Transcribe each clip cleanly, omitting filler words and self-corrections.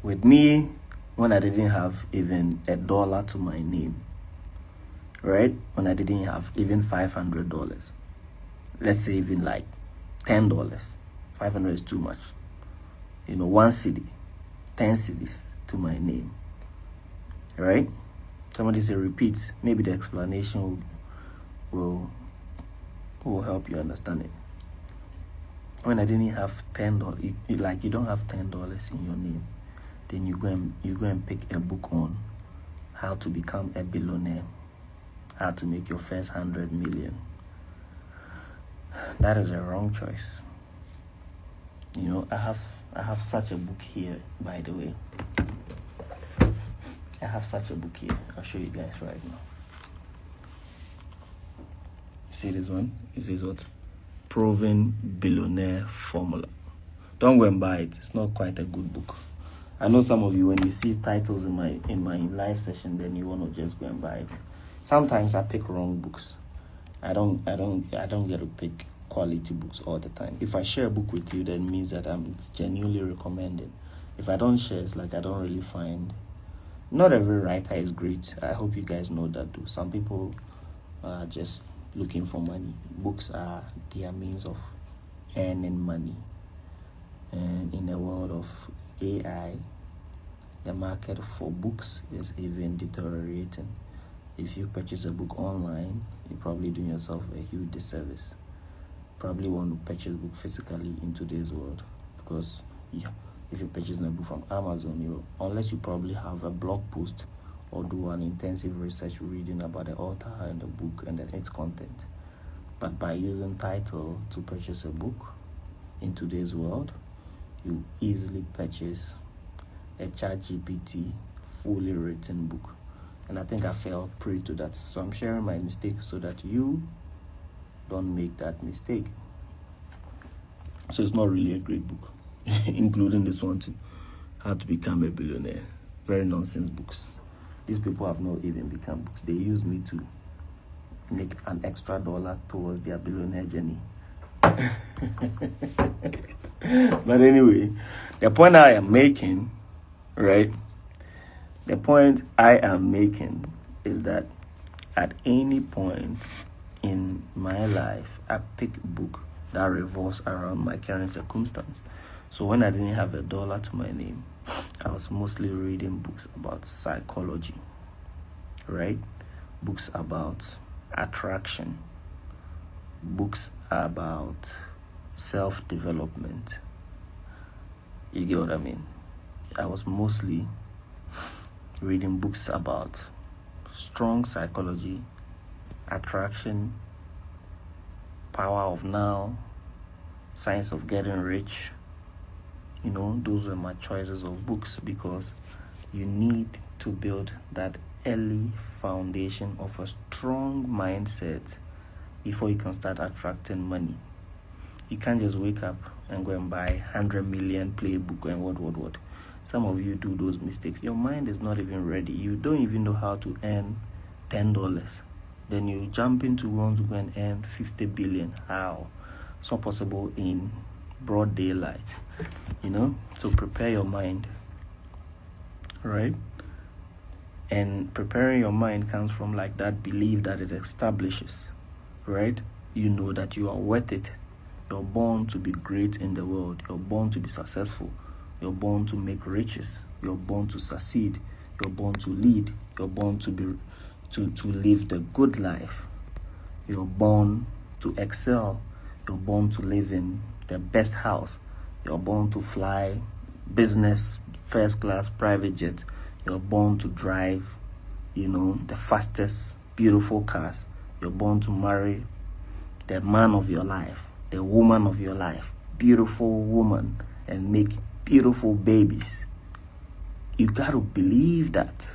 With me, when I didn't have even $1 to my name, right? When I didn't have even $500, let's say even like $10. 500 is too much. 1 cedi, 10 cedis to my name, right? Somebody say repeat. Maybe the explanation will help you understand it. When I didn't have $10, you don't have $10 in your name, then you go and pick a book on how to become a billionaire, how to make your first 100 million. That is a wrong choice. I have such a book here, by the way. I have such a book here. I'll show you guys right now. See this one? It says what? Proven Billionaire Formula. Don't go and buy it. It's not quite a good book. I know some of you, when you see titles in my live session, then you want to just go and buy it. Sometimes I pick wrong books. I don't get to pick quality books all the time. If I share a book with you, that means that I'm genuinely recommending. If I don't share, it's like I don't really find. Not every writer is great. I hope you guys know that too. Some people are just looking for money. Books are their means of earning money. And in the world of AI, the market for books is even deteriorating. If you purchase a book online, you're probably doing yourself a huge disservice. Probably want to purchase a book physically in today's world, because if you're purchasing a book from Amazon, unless you probably have a blog post or do an intensive research reading about the author and the book and its content. But by using title to purchase a book in today's world, you easily purchase a ChatGPT fully written book. And I think I fell prey to that. So I'm sharing my mistakes so that you don't make that mistake. So it's not really a great book, including this one too, How to Become a Billionaire. Very nonsense books. These people have not even become books. They use me to make an extra dollar towards their billionaire journey. But anyway, the point I am making, right? The point I am making is that at any point in my life, I pick a book that revolves around my current circumstance. So when I didn't have $1 to my name, I was mostly reading books about psychology, right? Books about attraction, books about self-development. You get what I mean? I was mostly reading books about strong psychology, attraction, power of now, science of getting rich. Those were my choices of books, because you need to build that early foundation of a strong mindset before you can start attracting money. You can't just wake up and go and buy 100 million playbook and what. Some of you do those mistakes. Your mind is not even ready. You don't even know how to earn $10. Then you jump into want to go and earn 50 billion. How? It's not possible in broad daylight. So prepare your mind, right? And preparing your mind comes from like that belief that it establishes, right? You know that you are worth it. You're born to be great in the world. You're born to be successful. You're born to make riches. You're born to succeed. You're born to lead. You're born to live the good life. You're born to excel. You're born to live in the best house. You're born to fly business, first class, private jet. You're born to drive, the fastest, beautiful cars. You're born to marry the man of your life, the woman of your life, beautiful woman, and make beautiful babies. You got to believe that.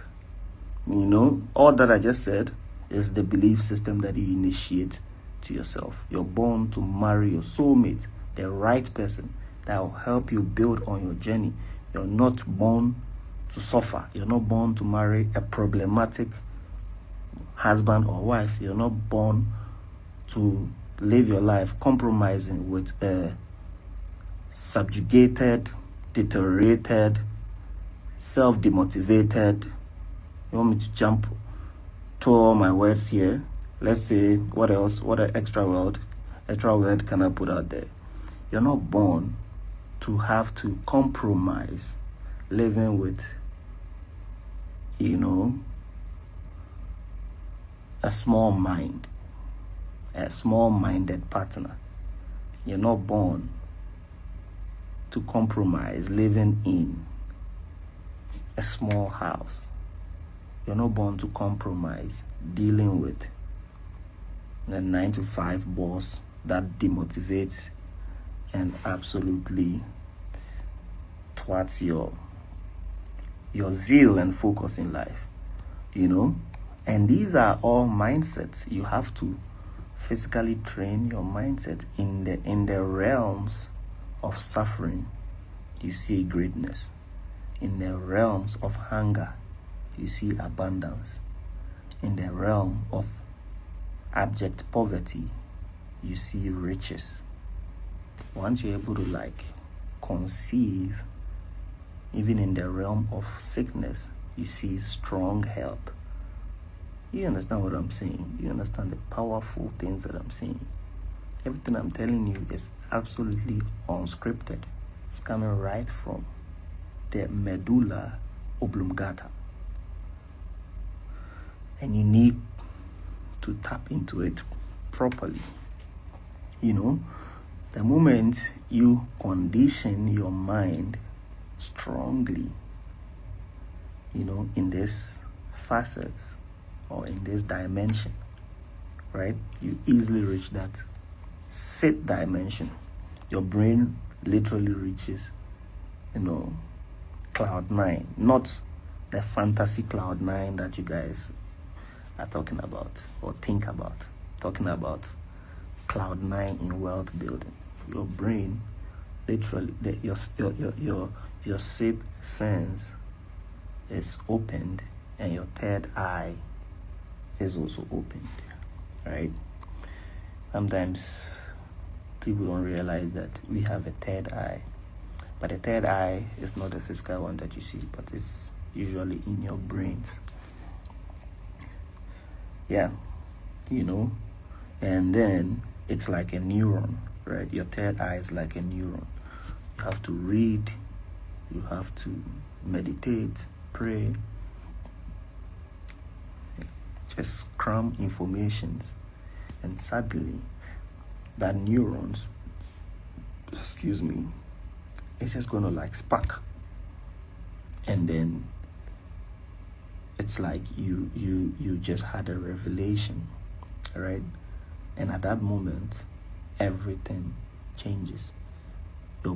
All that I just said is the belief system that you initiate to yourself. You're born to marry your soulmate, the right person that will help you build on your journey. You're not born to suffer. You're not born to marry a problematic husband or wife. You're not born to live your life compromising with a subjugated, deteriorated, self-demotivated. You want me to jump to all my words here? Let's say, what else? What an extra word can I put out there? You're not born to have to compromise living with, a small-minded partner. You're not born to compromise living in a small house. You're not born to compromise dealing with a 9-to-5 boss that demotivates and absolutely thwarts your zeal and focus in life, And these are all mindsets. You have to physically train your mindset in the realms of suffering. You see greatness. In the realms of hunger, you see abundance. In the realm of abject poverty, you see riches. Once you're able to conceive, even in the realm of sickness, you see strong health. You understand what I'm saying? You understand the powerful things that I'm saying? Everything I'm telling you is absolutely unscripted. It's coming right from the medulla oblongata. And you need to tap into it properly. The moment you condition your mind strongly, in this facets or in this dimension, right? You easily reach that sixth dimension. Your brain literally reaches, cloud 9, not the fantasy cloud 9 that you guys are talking about or think about. Talking about cloud 9 in wealth building. Your brain literally, your sixth sense is opened, and your third eye is also opened, right? Sometimes people don't realize that we have a third eye, but the third eye is not the physical one that you see, but it's usually in your brains. Yeah, and then it's like a neuron, right? Your third eye is like a neuron. You have to read, you have to meditate, pray, just cram informations, and suddenly that neurons, it's just gonna spark, and then it's like you just had a revelation, right? And at that moment, everything changes. Your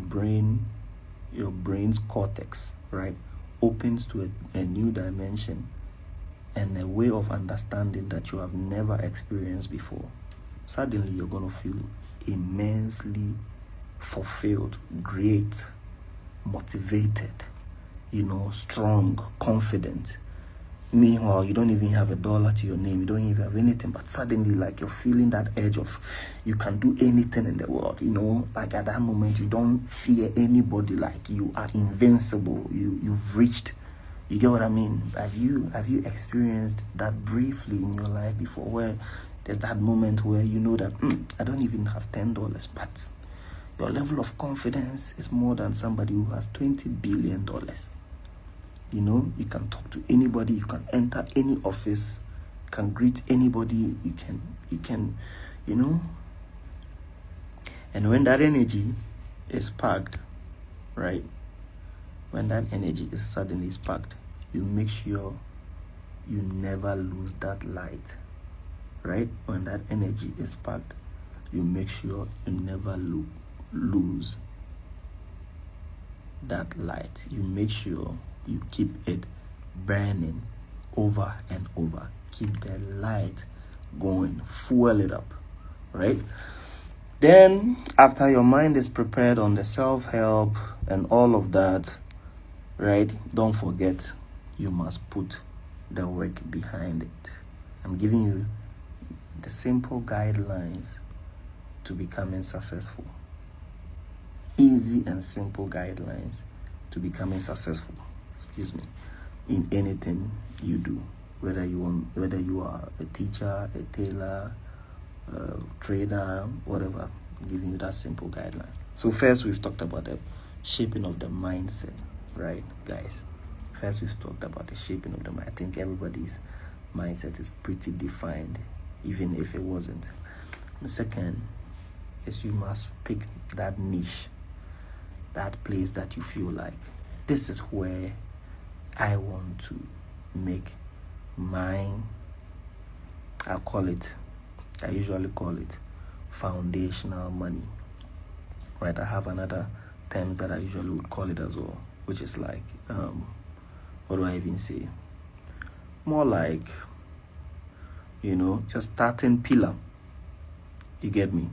brain's cortex, right, opens to a new dimension and a way of understanding that you have never experienced before. Suddenly, you're going to feel immensely fulfilled, great, motivated, strong, confident. Meanwhile, you don't even have $1 to your name. You don't even have anything. But suddenly, you're feeling that edge of you can do anything in the world. At that moment, you don't fear anybody. You are invincible. You've reached. You get what I mean? Have you experienced that briefly in your life before, where there's that moment where you know that I don't even have $10, but your level of confidence is more than somebody who has $20 billion. You can talk to anybody, you can enter any office, you can greet anybody, you can, and when that energy is packed, right? When that energy is suddenly sparked, you make sure you never lose that light, right? When that energy is sparked, you make sure you never lose that light. You make sure you keep it burning over and over. Keep the light going, fuel it up, right? Then, after your mind is prepared on the self-help and all of that, right, don't forget, you must put the work behind it. I'm giving you the simple guidelines to becoming successful. Easy and simple guidelines to becoming successful. excuse me, in anything you do, whether you are a teacher, a tailor, a trader, whatever. I'm giving you that simple guideline. So first, we've talked about the shaping of the mindset, right, guys? First, we've talked about the shaping of the mind. I think everybody's mindset is pretty defined, even if it wasn't. The second is you must pick that niche, that place that you feel like, this is where I want to make mine. I usually call it foundational money, right? I have another term that I usually would call it as well, which is like, what do I even say? More like, just starting pillar. You get me?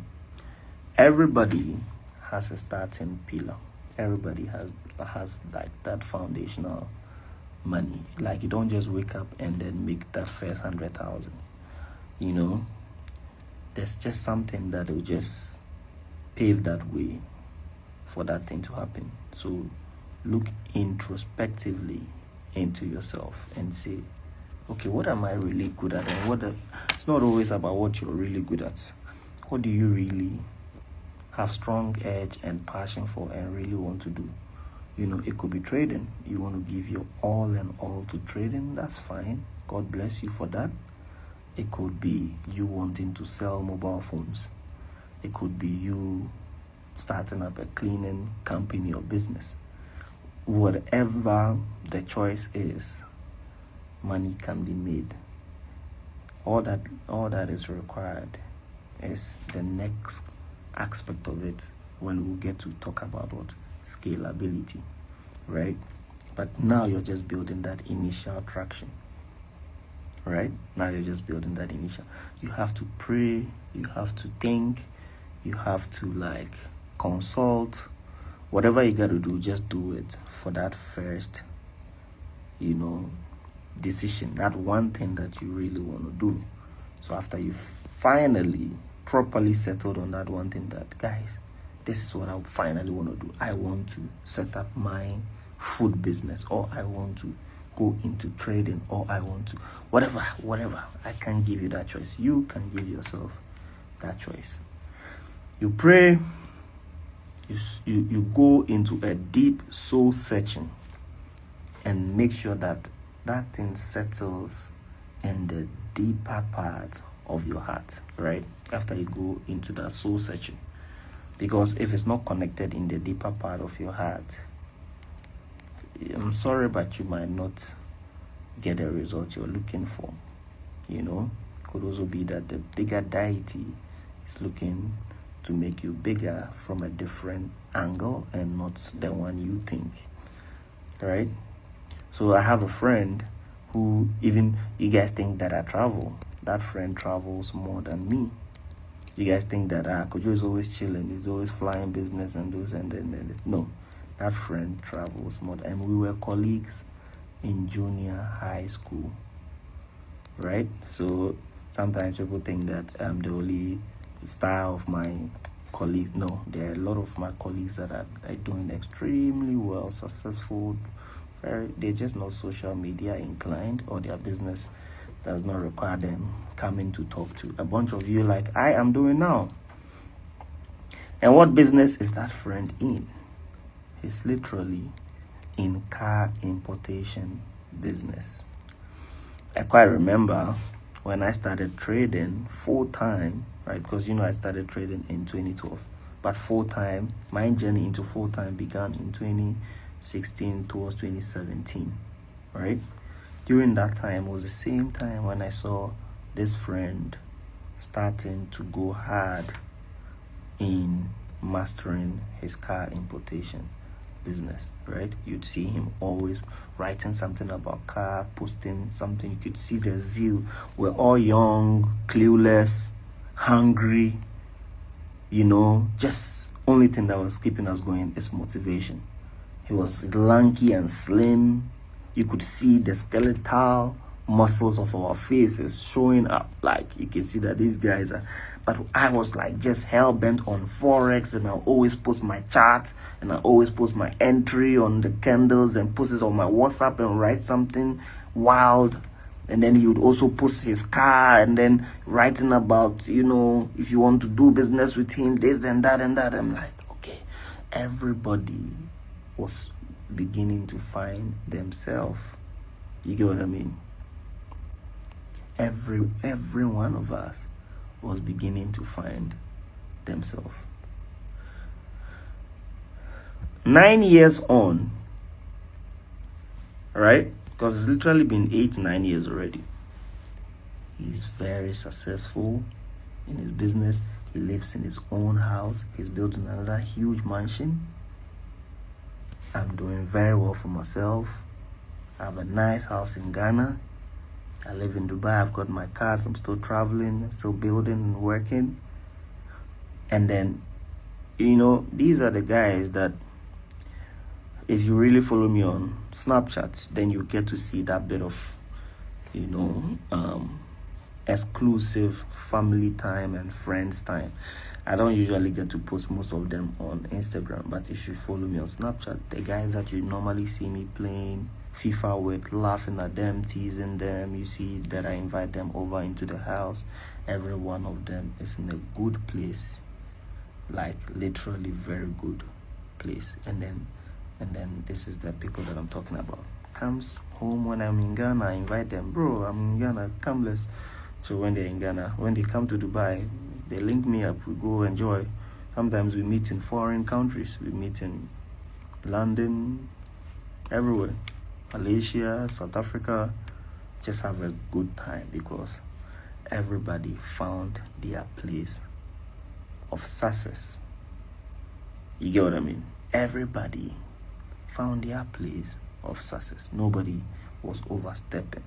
Everybody has a starting pillar. Everybody has like that foundational money. Like, you don't just wake up and then make that first 100,000. There's just something that will just pave that way for that thing to happen. So look introspectively into yourself and say, okay, what am I really good at? And it's not always about what you're really good at. What do you really have strong edge and passion for and really want to do? It could be trading. You want to give your all and all to trading. That's fine. God bless you for that. It could be you wanting to sell mobile phones. It could be you starting up a cleaning company or business. Whatever the choice is, money can be made. All that is required is the next aspect of it when we get to talk about what scalability, right? But now you're just building that initial traction, right? Now you're just building that initial. You have to pray, you have to think, you have to consult. Whatever you got to do, just do it for that first, decision, that one thing that you really want to do. So after you finally properly settled on that one thing, that, guys, this is what I finally want to do. I want to set up my food business, or I want to go into trading, or I want to whatever. I can't give you that choice. You can give yourself that choice. You pray, you go into a deep soul searching and make sure that thing settles in the deeper part of your heart, right? After you go into that soul searching. Because if it's not connected in the deeper part of your heart, I'm sorry, but you might not get the result you're looking for. It could also be that the bigger deity is looking to make you bigger from a different angle and not the one you think, right? So I have a friend who, even you guys think that I travel, that friend travels more than me. You guys think that Kojo is always chilling, he's always flying business and those and then. No, that friend travels more. And we were colleagues in junior high school, right? So sometimes people think that I'm the only star of my colleagues. No, there are a lot of my colleagues that are doing extremely well, successful. They're just not social media inclined, or their business does not require them coming to talk to a bunch of you like I am doing now. And what business is that friend in? He's literally in car importation business. I quite remember when I started trading full-time, right? Because I started trading in 2012, but full-time, my journey into full-time began in 2016 towards 2017, right? During that time was the same time when I saw this friend starting to go hard in mastering his car importation business, right? You'd see him always writing something about car, posting something. You could see the zeal. We're all young, clueless, hungry, just only thing that was keeping us going is motivation. He was lanky and slim. You could see the skeletal muscles of our faces showing up. Like you can see that these guys are, but I was like just hell bent on Forex, and I always post my chart, and I always post my entry on the candles and post it on my WhatsApp and write something wild. And then he would also post his car and then writing about, you know, if you want to do business with him, this and that and that. I'm like, okay, everybody was beginning to find themselves. You get what I mean? Every one of us was beginning to find themselves. 9 years on, right? Because it's literally been 8-9 years already. He's very successful in his business. He lives in his own house. He's building another huge mansion. I'm doing very well for myself. I have a nice house in Ghana. I live in Dubai. I've got my cars. I'm still traveling, still building and working. And then, you know, these are the guys that, if you really follow me on Snapchat, then you get to see that bit of, you know, exclusive family time and friends time. I don't usually get to post most of them on Instagram, but if you follow me on Snapchat, the guys that you normally see me playing FIFA with, laughing at them, teasing them, you see that I invite them over into the house. Every one of them is in a good place, like literally very good place. And then this is the people that I'm talking about. Comes home when I'm in Ghana, I invite them, bro, I'm in Ghana, come let's. So when they're in Ghana, when they come to Dubai, they link me up, we go enjoy. Sometimes we meet in foreign countries. We meet in London, everywhere. Malaysia, South Africa. Just have a good time because everybody found their place of success. You get what I mean? Everybody found their place of success. Nobody was overstepping.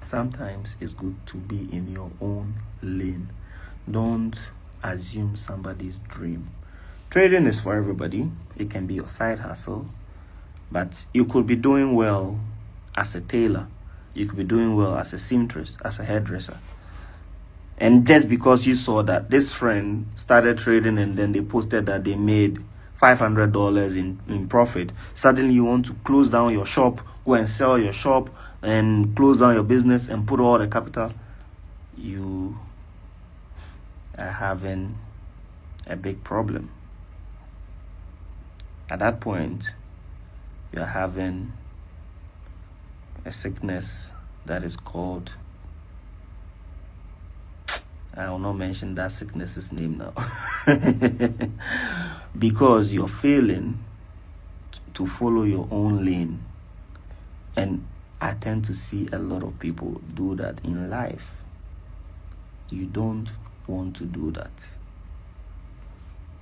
Sometimes it's good to be in your own lane. Don't assume somebody's dream. Trading is for everybody. It can be your side hustle, but you could be doing well as a tailor. You could be doing well as a seamstress, as a hairdresser. And just because you saw that this friend started trading and then they posted that they made $500 in profit, suddenly you want to close down your shop, go and sell your shop and close down your business and put all the capital. You are having a big problem. At that point, you are having a sickness that is called, I will not mention that sickness's name now, because you're failing to follow your own lane. And I tend to see a lot of people do that in life. You don't want to do that.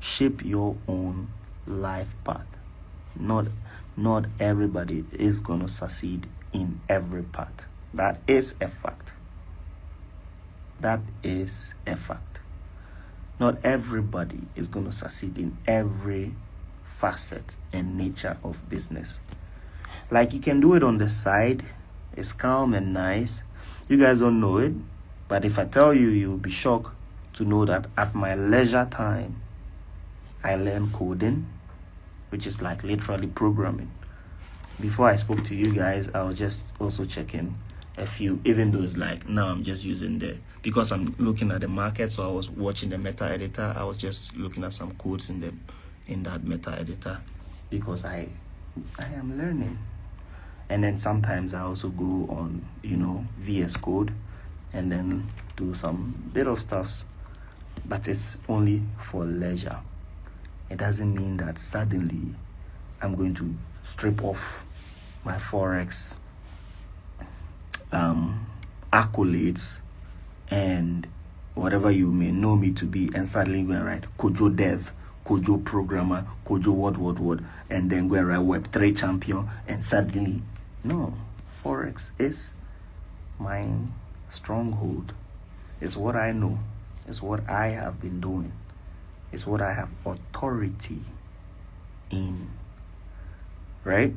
Shape your own life path. Not everybody is going to succeed in every path. That is a fact. That is a fact. Not everybody is going to succeed in every facet and nature of business. Like, you can do it on the side. It's calm and nice. You guys don't know it, but if I tell you, you'll be shocked to know that at my leisure time, I learn coding, which is like literally programming. Before I spoke to you guys, I was just also checking a few, even though it's like now I'm just using because I'm looking at the market, so I was watching the meta editor. I was just looking at some codes in that meta editor because I am learning. And then sometimes I also go on, VS Code and then do some bit of stuff, but it's only for leisure. It doesn't mean that suddenly I'm going to strip off my Forex accolades and whatever you may know me to be, and suddenly go and write Kojo Dev, Kojo Programmer, Kojo what, and then go and write Web3 Champion, and suddenly, no, Forex is my stronghold. It's what I know. It's what I have been doing. It's what I have authority in, right?